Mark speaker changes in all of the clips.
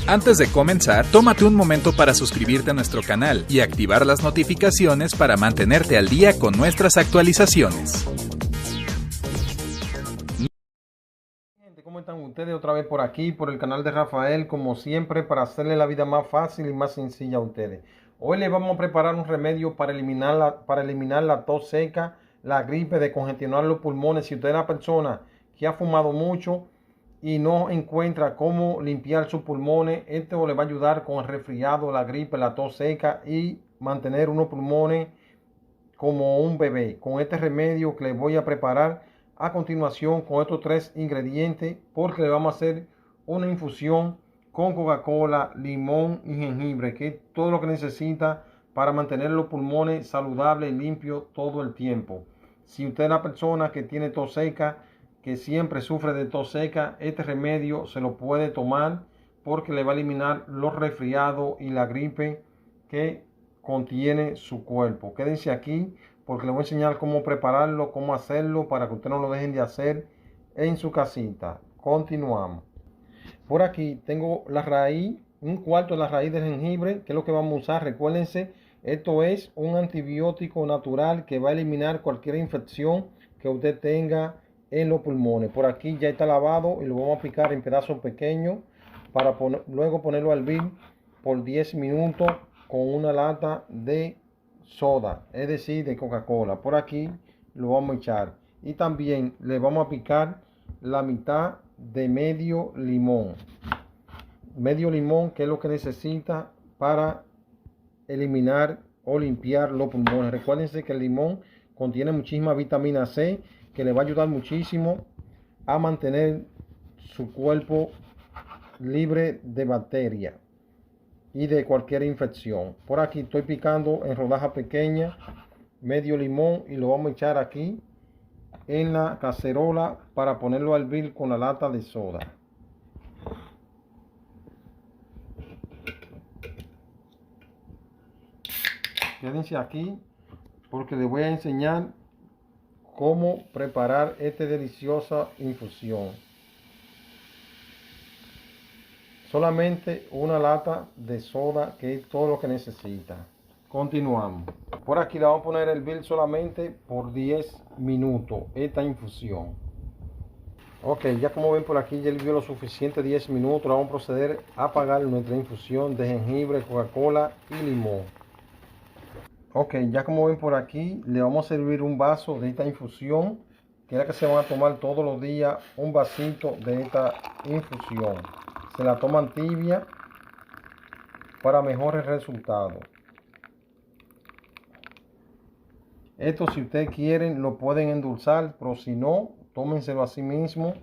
Speaker 1: Antes de comenzar, tómate un momento para suscribirte a nuestro canal y activar las notificaciones para mantenerte al día con nuestras actualizaciones.
Speaker 2: ¿Cómo están ustedes? Otra vez por aquí, por el canal de Rafael, como siempre, para hacerle la vida más fácil y más sencilla a ustedes. Hoy les vamos a preparar un remedio para eliminar la tos seca, la gripe, descongestionar los pulmones. Si usted es una persona que ha fumado mucho y no encuentra cómo limpiar sus pulmones, esto le va a ayudar con el resfriado, la gripe, la tos seca y mantener unos pulmones como un bebé. Con este remedio que les voy a preparar a continuación con estos 3 ingredientes, porque le vamos a hacer una infusión con Coca-Cola, limón y jengibre, que es todo lo que necesita para mantener los pulmones saludables y limpios todo el tiempo. Si usted es una persona que tiene tos seca, que siempre sufre de tos seca, este remedio se lo puede tomar porque le va a eliminar los resfriados y la gripe que contiene su cuerpo. Quédense aquí porque les voy a enseñar cómo prepararlo, cómo hacerlo para que ustedes no lo dejen de hacer en su casita. Continuamos. Por aquí tengo la raíz, un cuarto de la raíz del jengibre, que es lo que vamos a usar. Recuérdense, esto es un antibiótico natural que va a eliminar cualquier infección que usted tenga en los pulmones. Por aquí ya está lavado y lo vamos a picar en pedazos pequeños para luego ponerlo a hervir por 10 minutos con una lata de soda, es decir, de Coca-Cola. Por aquí lo vamos a echar y también le vamos a picar la mitad de medio limón, que es lo que necesita para eliminar o limpiar los pulmones. Recuérdense que el limón contiene muchísima vitamina C que le va a ayudar muchísimo a mantener su cuerpo libre de bacterias y de cualquier infección. Por aquí estoy picando en rodajas pequeñas medio limón y lo vamos a echar aquí en la cacerola para ponerlo a hervir con la lata de soda. Quédense aquí porque les voy a enseñar cómo preparar esta deliciosa infusión. Solamente una lata de soda, que es todo lo que necesita. Continuamos. Por aquí le vamos a poner a hervir solamente por 10 minutos esta infusión. Ok, ya como ven por aquí ya hirvió lo suficiente 10 minutos. Vamos a proceder a apagar nuestra infusión de jengibre, Coca-Cola y limón. Ok, ya como ven por aquí le vamos a servir un vaso de esta infusión, que es la que se van a tomar todos los días, un vasito de esta infusión. Se la toman tibia para mejores resultados. Esto, si ustedes quieren, lo pueden endulzar, pero si no, tómenselo así mismo,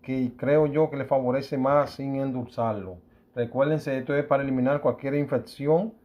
Speaker 2: que creo yo que les favorece más sin endulzarlo. Recuérdense, esto es para eliminar cualquier infección,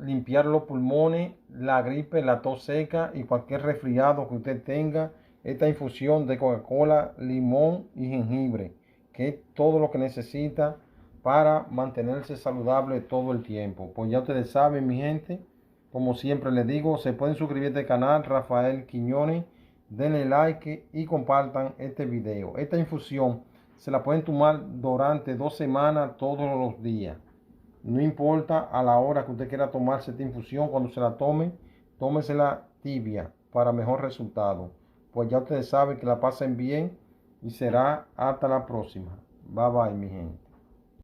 Speaker 2: limpiar los pulmones, la gripe, la tos seca y cualquier resfriado que usted tenga. Esta infusión de Coca-Cola, limón y jengibre, que es todo lo que necesita para mantenerse saludable todo el tiempo. Pues ya ustedes saben, mi gente, como siempre les digo, se pueden suscribir a este canal, Rafael Quiñones. Denle like y compartan este video. Esta infusión se la pueden tomar durante 2 semanas todos los días. No importa a la hora que usted quiera tomarse esta infusión, cuando se la tome, tómesela tibia para mejor resultado. Pues ya ustedes saben, que la pasen bien y será hasta la próxima. Bye bye, mi gente.